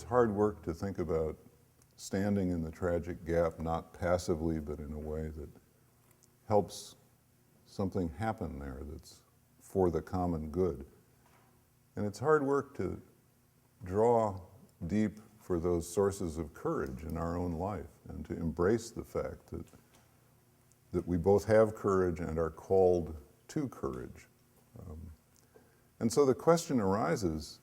it's hard work to think about standing in the tragic gap, not passively, but in a way that helps something happen there that's for the common good. And it's hard work to draw deep for those sources of courage in our own life and to embrace the fact that we both have courage and are called to courage. And so the question arises,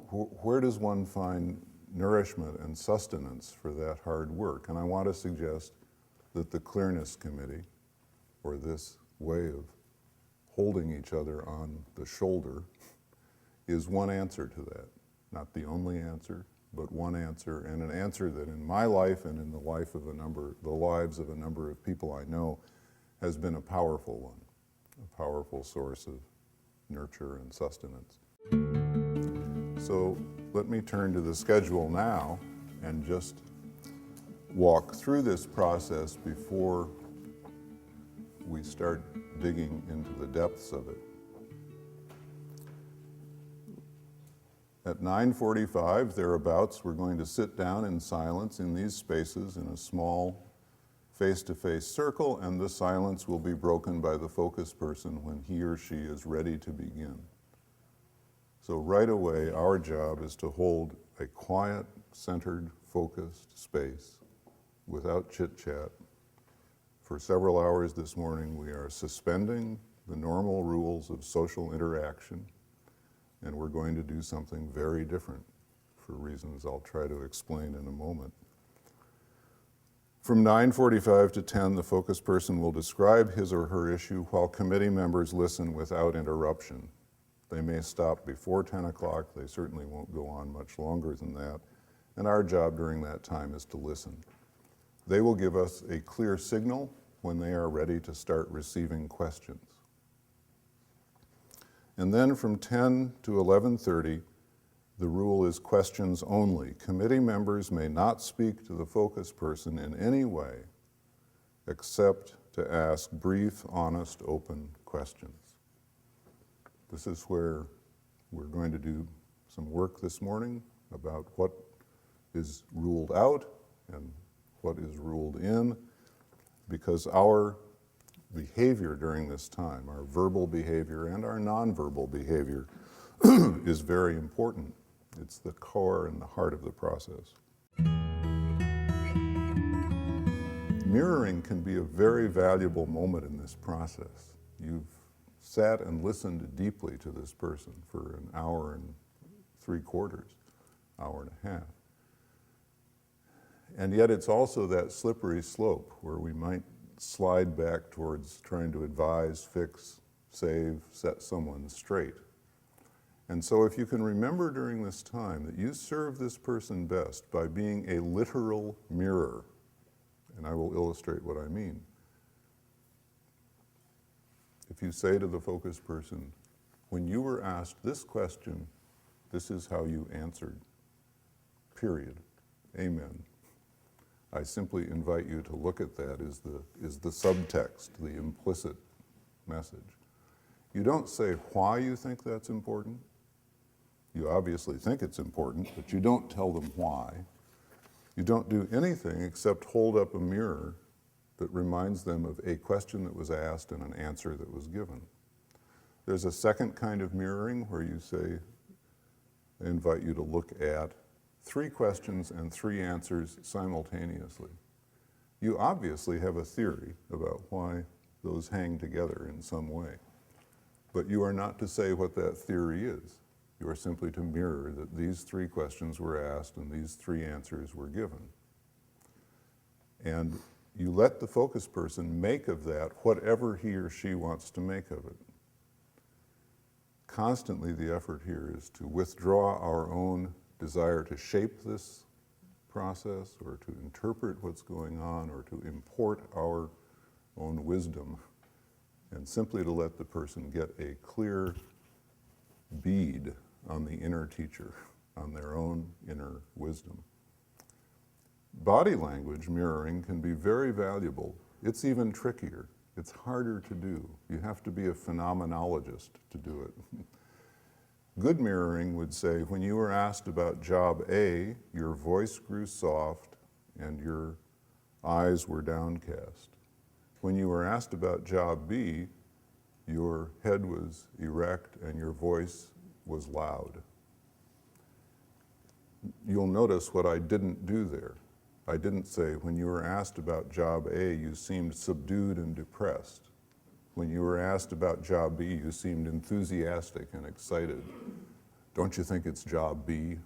where does one find nourishment and sustenance for that hard work? And I want to suggest that the Clearness Committee, or this way of holding each other on the shoulder, is one answer to that. Not the only answer, but one answer, and an answer that in my life and in the lives of a number of people I know has been a powerful one, a powerful source of nurture and sustenance. So let me turn to the schedule now and just walk through this process before we start digging into the depths of it. At 9:45, thereabouts, we're going to sit down in silence in these spaces in a small face-to-face circle, and the silence will be broken by the focus person when he or she is ready to begin. So right away, our job is to hold a quiet, centered, focused space without chit-chat. For several hours this morning, we are suspending the normal rules of social interaction, and we're going to do something very different for reasons I'll try to explain in a moment. From 9:45 to 10, the focus person will describe his or her issue while committee members listen without interruption. They may stop before 10 o'clock, they certainly won't go on much longer than that, and our job during that time is to listen. They will give us a clear signal when they are ready to start receiving questions. And then from 10 to 11:30, the rule is questions only. Committee members may not speak to the focus person in any way except to ask brief, honest, open questions. This is where we're going to do some work this morning about what is ruled out and what is ruled in, because our behavior during this time, our verbal behavior and our nonverbal behavior, is very important. It's the core and the heart of the process. Mirroring can be a very valuable moment in this process. You've sat and listened deeply to this person for an hour and 3/4, hour and a half. And yet it's also that slippery slope where we might slide back towards trying to advise, fix, save, set someone straight. And so if you can remember during this time that you serve this person best by being a literal mirror, and I will illustrate what I mean. If you say to the focus person, when you were asked this question, this is how you answered, period, amen. I simply invite you to look at that as the subtext, the implicit message. You don't say why you think that's important. You obviously think it's important, but you don't tell them why. You don't do anything except hold up a mirror that reminds them of a question that was asked and an answer that was given. There's a second kind of mirroring where you say, I invite you to look at 3 questions and 3 answers simultaneously. You obviously have a theory about why those hang together in some way, but you are not to say what that theory is. You are simply to mirror that these 3 questions were asked and these 3 answers were given. And you let the focus person make of that whatever he or she wants to make of it. Constantly the effort here is to withdraw our own desire to shape this process or to interpret what's going on or to import our own wisdom, and simply to let the person get a clear bead on the inner teacher, on their own inner wisdom. Body language mirroring can be very valuable. It's even trickier. It's harder to do. You have to be a phenomenologist to do it. Good mirroring would say, when you were asked about job A, your voice grew soft and your eyes were downcast. When you were asked about job B, your head was erect and your voice was loud. You'll notice what I didn't do there. I didn't say, when you were asked about job A, you seemed subdued and depressed. When you were asked about job B, you seemed enthusiastic and excited. Don't you think it's job B?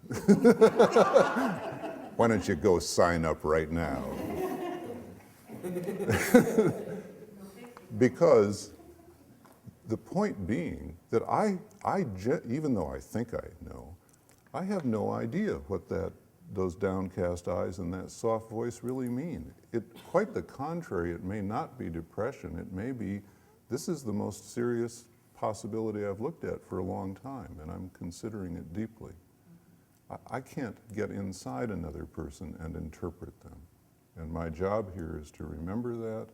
Why don't you go sign up right now? Because the point being that even though I think I know, I have no idea what those downcast eyes and that soft voice really mean. Quite the contrary, it may not be depression. It may be, this is the most serious possibility I've looked at for a long time, and I'm considering it deeply. I can't get inside another person and interpret them. And my job here is to remember that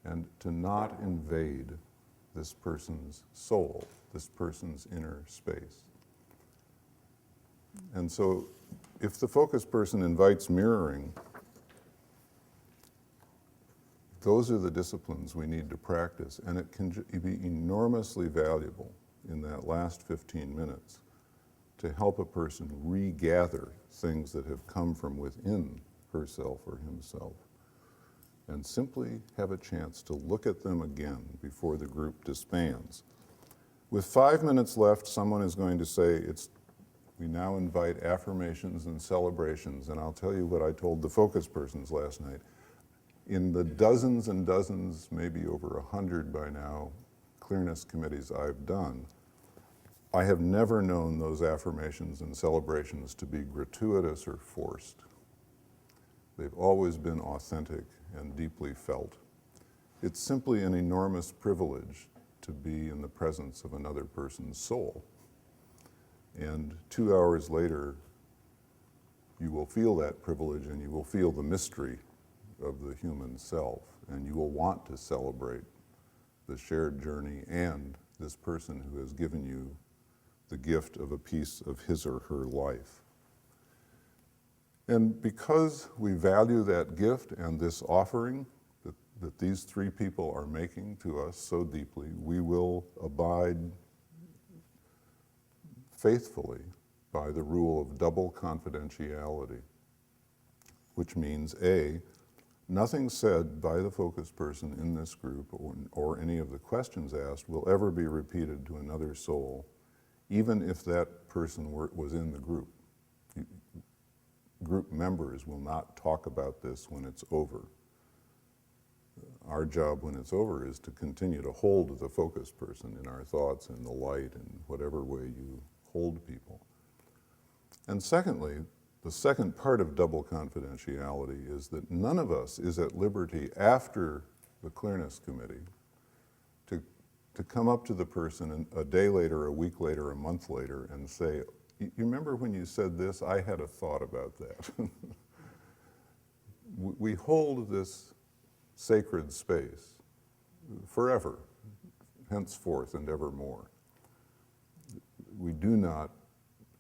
and to not invade this person's soul, this person's inner space. And so if the focus person invites mirroring, those are the disciplines we need to practice, and it can be enormously valuable in that last 15 minutes to help a person regather things that have come from within herself or himself, and simply have a chance to look at them again before the group disbands. With 5 minutes left, someone is going to say, we now invite affirmations and celebrations, and I'll tell you what I told the focus persons last night. In the dozens and dozens, maybe over 100 by now, clearness committees I've done, I have never known those affirmations and celebrations to be gratuitous or forced. They've always been authentic and deeply felt. It's simply an enormous privilege to be in the presence of another person's soul. And 2 hours later, you will feel that privilege and you will feel the mystery of the human self, and you will want to celebrate the shared journey and this person who has given you the gift of a piece of his or her life. And because we value that gift and this offering that these three people are making to us so deeply, we will abide faithfully by the rule of double confidentiality, which means A, nothing said by the focus person in this group or any of the questions asked will ever be repeated to another soul, even if that person was in the group. Group members will not talk about this when it's over. Our job when it's over is to continue to hold the focus person in our thoughts and the light in whatever way you hold people. And secondly, the second part of double confidentiality is that none of us is at liberty after the clearness committee to come up to the person a day later, a week later, a month later and say, you remember when you said this? I had a thought about that. We hold this sacred space forever, henceforth and evermore. We do not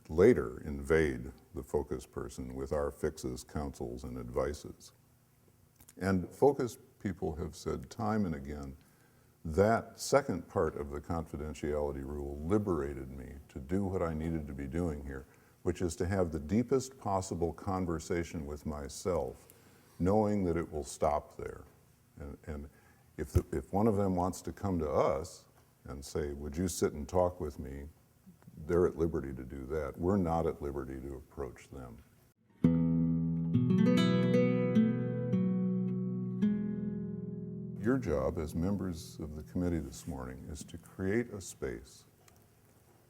later invade the focus person with our fixes, counsels, and advices. And focus people have said time and again, that second part of the confidentiality rule liberated me to do what I needed to be doing here, which is to have the deepest possible conversation with myself, knowing that it will stop there. And if one of them wants to come to us and say, would you sit and talk with me, they're at liberty to do that. We're not at liberty to approach them. Your job as members of the committee this morning is to create a space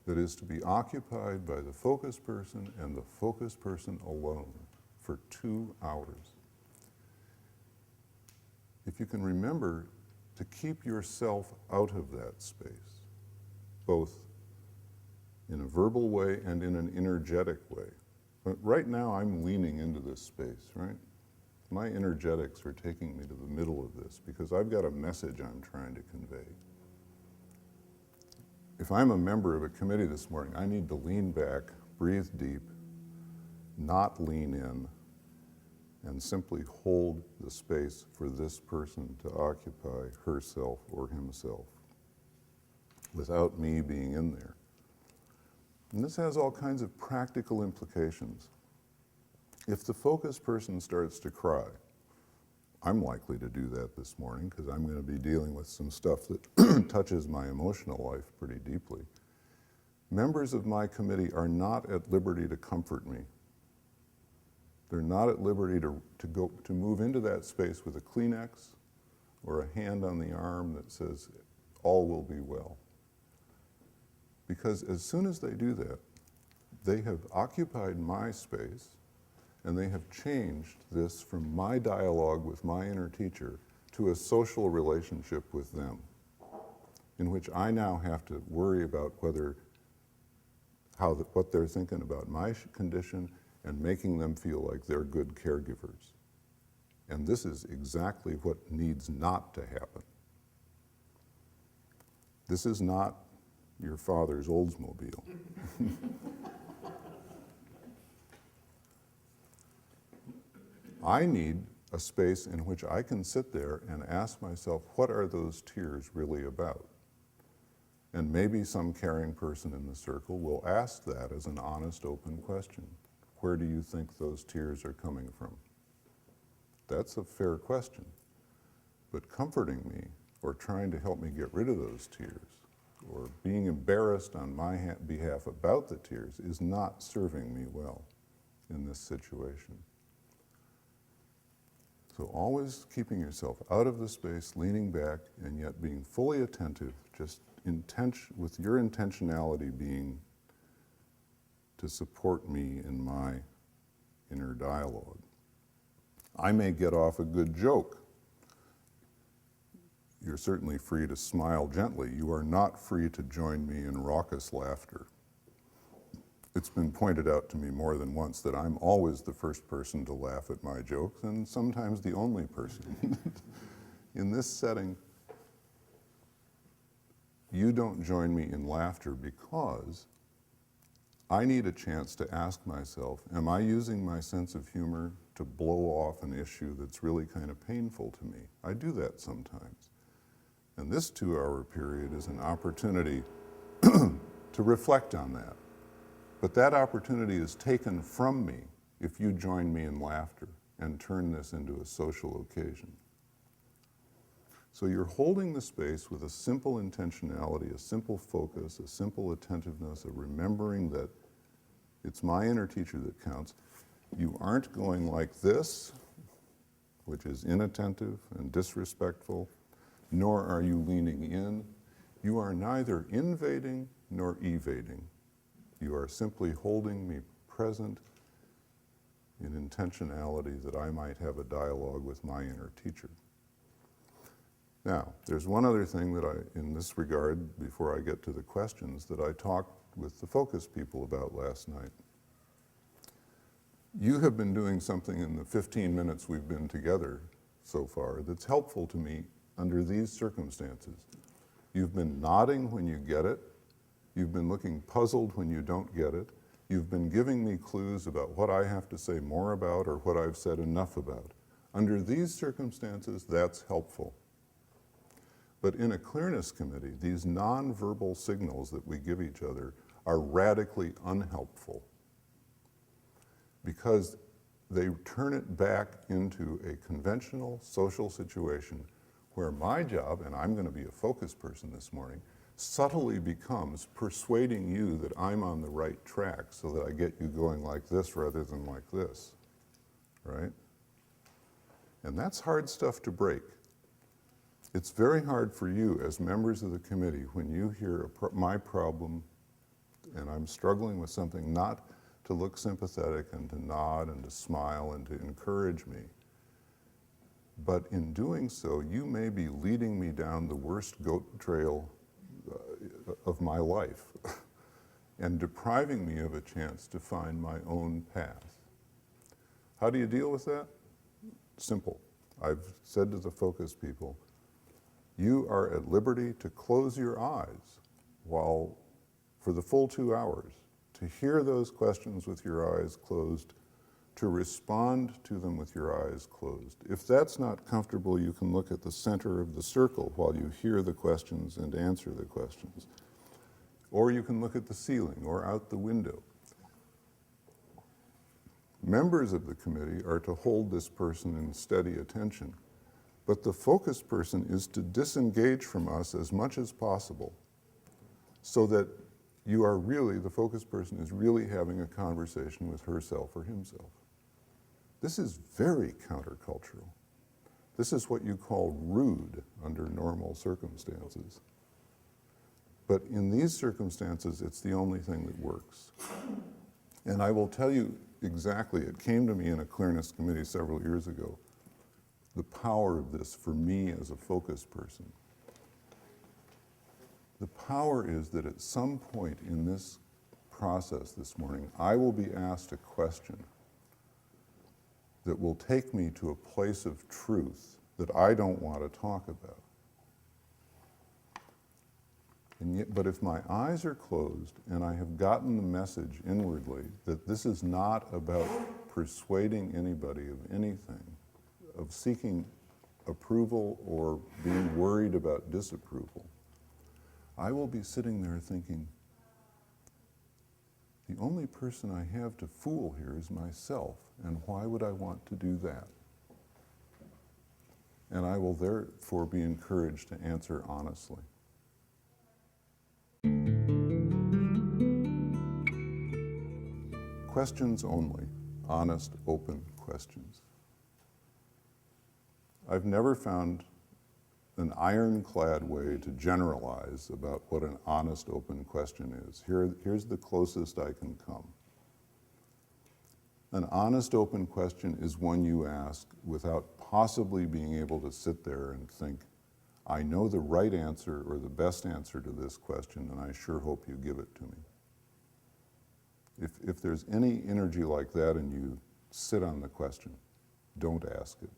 that is to be occupied by the focus person and the focus person alone for 2 hours. If you can remember to keep yourself out of that space, both in a verbal way and in an energetic way. But right now I'm leaning into this space, right? My energetics are taking me to the middle of this because I've got a message I'm trying to convey. if I'm a member of a committee this morning, I need to lean back, breathe deep, not lean in, and simply hold the space for this person to occupy herself or himself without me being in there. And this has all kinds of practical implications. If the focus person starts to cry, I'm likely to do that this morning because I'm going to be dealing with some stuff that touches my emotional life pretty deeply. Members of my committee are not at liberty to comfort me. They're not at liberty to move into that space with a Kleenex or a hand on the arm that says, all will be well. Because as soon as they do that, they have occupied my space and they have changed this from my dialogue with my inner teacher to a social relationship with them, in which I now have to worry about what they're thinking about my condition and making them feel like they're good caregivers. And this is exactly what needs not to happen. This is not your father's Oldsmobile. I need a space in which I can sit there and ask myself, what are those tears really about? And maybe some caring person in the circle will ask that as an honest, open question. Where do you think those tears are coming from? That's a fair question. But comforting me, or trying to help me get rid of those tears, or being embarrassed on my behalf about the tears is not serving me well in this situation. So always keeping yourself out of the space, leaning back, and yet being fully attentive, just with your intentionality being to support me in my inner dialogue. I may get off a good joke. You're certainly free to smile gently. You are not free to join me in raucous laughter. It's been pointed out to me more than once that I'm always the first person to laugh at my jokes, and sometimes the only person. In this setting, you don't join me in laughter because I need a chance to ask myself, am I using my sense of humor to blow off an issue that's really kind of painful to me? I do that sometimes. And this 2-hour period is an opportunity to reflect on that. But that opportunity is taken from me if you join me in laughter and turn this into a social occasion. So you're holding the space with a simple intentionality, a simple focus, a simple attentiveness, a remembering that it's my inner teacher that counts. You aren't going like this, which is inattentive and disrespectful, nor are you leaning in. You are neither invading nor evading. You are simply holding me present in intentionality that I might have a dialogue with my inner teacher. Now, there's one other thing that in this regard, before I get to the questions, that I talked with the focus people about last night. You have been doing something in the 15 minutes we've been together so far that's helpful to me under these circumstances. You've been nodding when you get it. You've been looking puzzled when you don't get it. You've been giving me clues about what I have to say more about or what I've said enough about. Under these circumstances, that's helpful. But in a clearness committee, these nonverbal signals that we give each other are radically unhelpful because they turn it back into a conventional social situation where my job, and I'm going to be a focus person this morning, subtly becomes persuading you that I'm on the right track so that I get you going like this rather than like this, right? And that's hard stuff to break. It's very hard for you as members of the committee when you hear my problem and I'm struggling with something not to look sympathetic and to nod and to smile and to encourage me. But in doing so, you may be leading me down the worst goat trail of my life and depriving me of a chance to find my own path. How do you deal with that? Simple. I've said to the focus people, you are at liberty to close your eyes for the full 2 hours, to hear those questions with your eyes closed, to respond to them with your eyes closed. If that's not comfortable, you can look at the center of the circle while you hear the questions and answer the questions. Or you can look at the ceiling or out the window. Members of the committee are to hold this person in steady attention, but the focus person is to disengage from us as much as possible so that you are really, the focus person is really having a conversation with herself or himself. This is very countercultural. This is what you call rude under normal circumstances. But in these circumstances, it's the only thing that works. And I will tell you exactly, it came to me in a clearness committee several years ago, the power of this for me as a focus person. The power is that at some point in this process this morning, I will be asked a question that will take me to a place of truth that I don't want to talk about. And yet, but if my eyes are closed and I have gotten the message inwardly that this is not about persuading anybody of anything, of seeking approval or being worried about disapproval, I will be sitting there thinking, the only person I have to fool here is myself, and why would I want to do that? And I will therefore be encouraged to answer honestly. Questions only, honest, open questions. I've never found an ironclad way to generalize about what an honest, open question is. Here's the closest I can come. An honest, open question is one you ask without possibly being able to sit there and think, I know the right answer or the best answer to this question, and I sure hope you give it to me. If there's any energy like that in you, sit on the question. Don't ask it.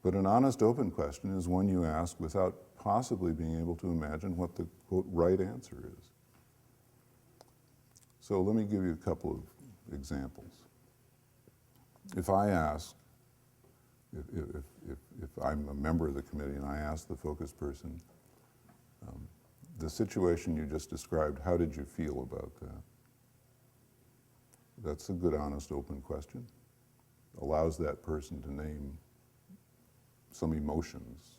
But an honest, open question is one you ask without possibly being able to imagine what the, quote, right answer is. So let me give you a couple of examples. If I ask, if I'm a member of the committee and I ask the focus person, the situation you just described, how did you feel about that? That's a good, honest, open question. Allows that person to name some emotions.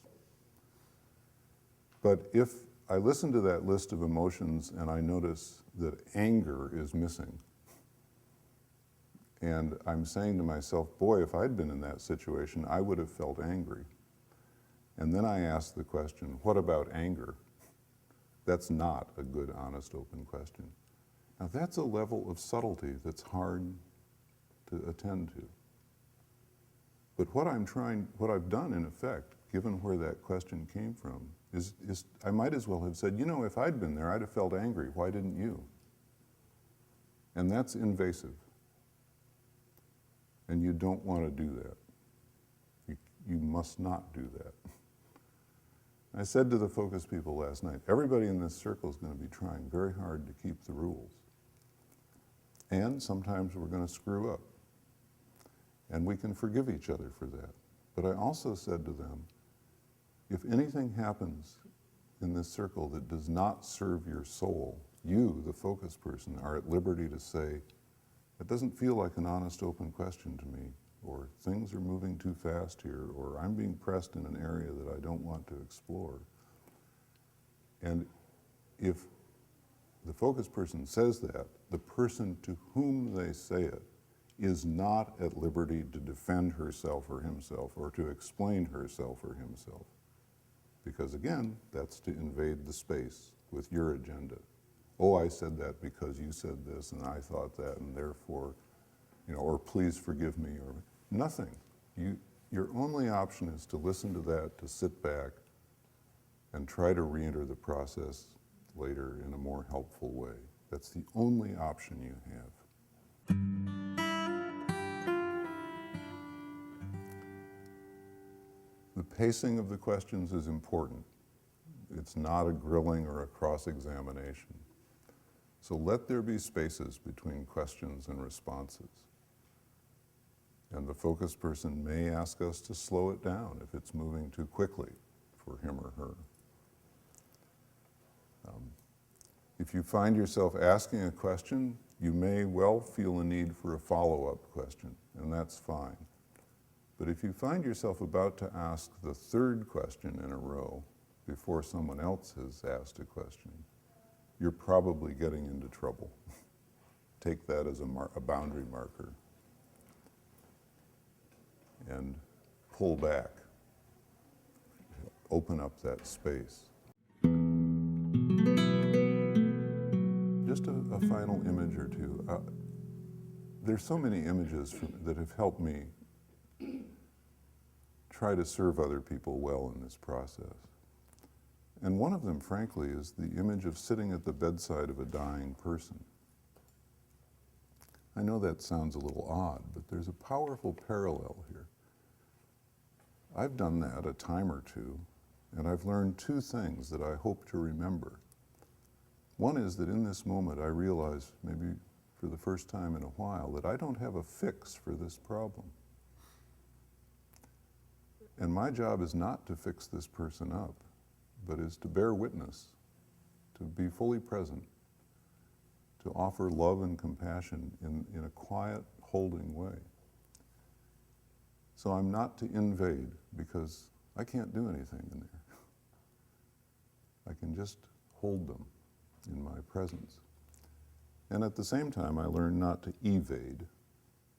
But if I listen to that list of emotions and I notice that anger is missing, and I'm saying to myself, boy, if I'd been in that situation, I would have felt angry. And then I ask the question, what about anger? That's not a good, honest, open question. Now that's a level of subtlety that's hard to attend to. But what I've done in effect, given where that question came from, is I might as well have said, you know, if I'd been there, I'd have felt angry. Why didn't you? And that's invasive. And you don't want to do that. You must not do that. I said to the focus people last night, everybody in this circle is going to be trying very hard to keep the rules. And sometimes we're going to screw up. And we can forgive each other for that. But I also said to them, if anything happens in this circle that does not serve your soul, you, the focus person, are at liberty to say, it doesn't feel like an honest, open question to me, or things are moving too fast here, or I'm being pressed in an area that I don't want to explore. And if the focus person says that, the person to whom they say it is not at liberty to defend herself or himself, or to explain herself or himself. Because again, that's to invade the space with your agenda. Oh, I said that because you said this, and I thought that, and therefore, you know, or please forgive me, or nothing. Your only option is to listen to that, to sit back, and try to re-enter the process later in a more helpful way. That's the only option you have. The pacing of the questions is important. It's not a grilling or a cross-examination. So let there be spaces between questions and responses. And the focus person may ask us to slow it down if it's moving too quickly for him or her. If you find yourself asking a question, you may well feel a need for a follow-up question, and that's fine. But if you find yourself about to ask the third question in a row before someone else has asked a question, you're probably getting into trouble. Take that as a boundary marker and pull back. Open up that space. Just a final image or two. There's so many images that have helped me try to serve other people well in this process. And one of them, frankly, is the image of sitting at the bedside of a dying person. I know that sounds a little odd, but there's a powerful parallel here. I've done that a time or two, and I've learned two things that I hope to remember. One is that in this moment I realize, maybe for the first time in a while, that I don't have a fix for this problem. And my job is not to fix this person up, but is to bear witness, to be fully present, to offer love and compassion in a quiet, holding way. So I'm not to invade, because I can't do anything in there. I can just hold them in my presence. And at the same time, I learned not to evade,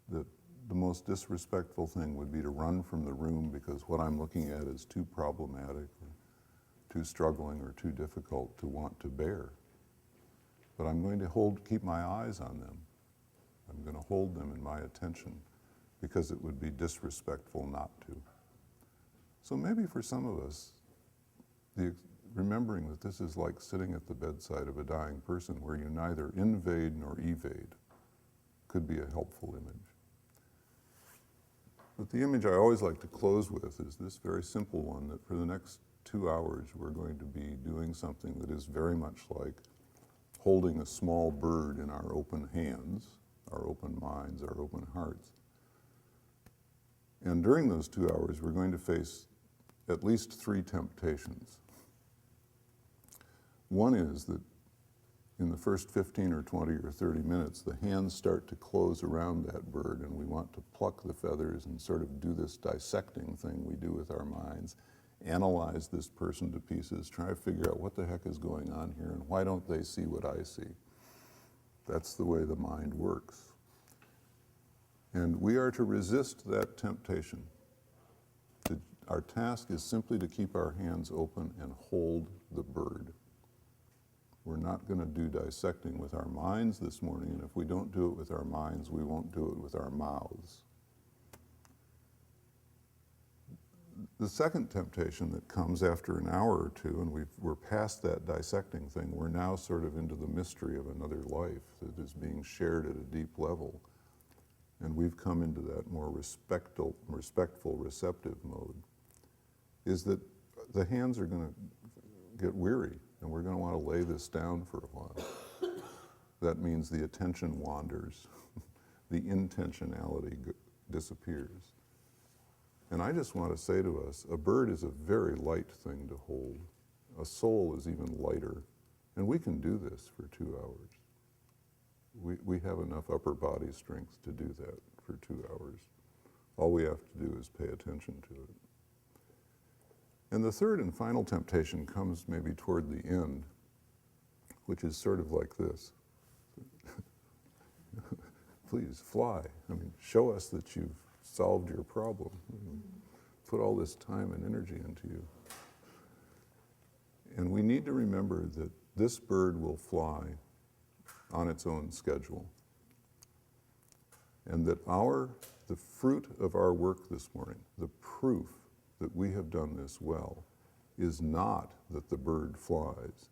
that the most disrespectful thing would be to run from the room because what I'm looking at is too problematic, or too struggling, or too difficult to want to bear. But I'm going to keep my eyes on them. I'm going to hold them in my attention, because it would be disrespectful not to. So maybe for some of us, remembering that this is like sitting at the bedside of a dying person where you neither invade nor evade could be a helpful image. But the image I always like to close with is this very simple one, that for the next 2 hours we're going to be doing something that is very much like holding a small bird in our open hands, our open minds, our open hearts. And during those 2 hours we're going to face at least 3 temptations. One is that in the first 15 or 20 or 30 minutes, the hands start to close around that bird, and we want to pluck the feathers and sort of do this dissecting thing we do with our minds, analyze this person to pieces, try to figure out what the heck is going on here and why don't they see what I see. That's the way the mind works. And we are to resist that temptation. Our task is simply to keep our hands open and hold the bird. We're not going to do dissecting with our minds this morning, and if we don't do it with our minds, we won't do it with our mouths. The second temptation that comes after an hour or two, and we're past that dissecting thing, we're now sort of into the mystery of another life that is being shared at a deep level. And we've come into that more respectful, receptive mode, is that the hands are going to get weary, and we're going to want to lay this down for a while. That means the attention wanders, the intentionality disappears. And I just want to say to us, a bird is a very light thing to hold. A soul is even lighter, and we can do this for 2 hours. We have enough upper body strength to do that for 2 hours. All we have to do is pay attention to it. And the third and final temptation comes maybe toward the end, which is sort of like this. Please fly. I mean, show us that you've solved your problem. Put all this time and energy into you. And we need to remember that this bird will fly on its own schedule. And that the fruit of our work this morning, the proof that we have done this well, is not that the bird flies,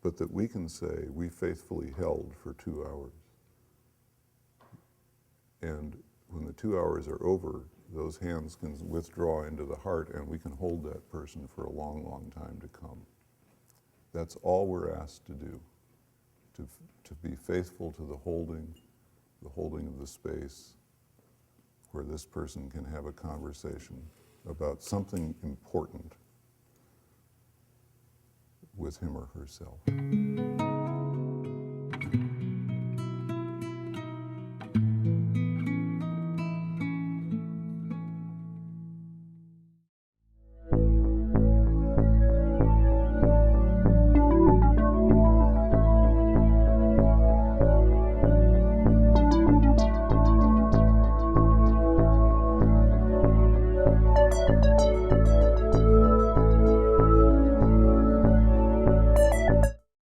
but that we can say we faithfully held for 2 hours. And when the 2 hours are over, those hands can withdraw into the heart, and we can hold that person for a long, long time to come. That's all we're asked to do, to be faithful to the holding of the space where this person can have a conversation about something important with him or herself.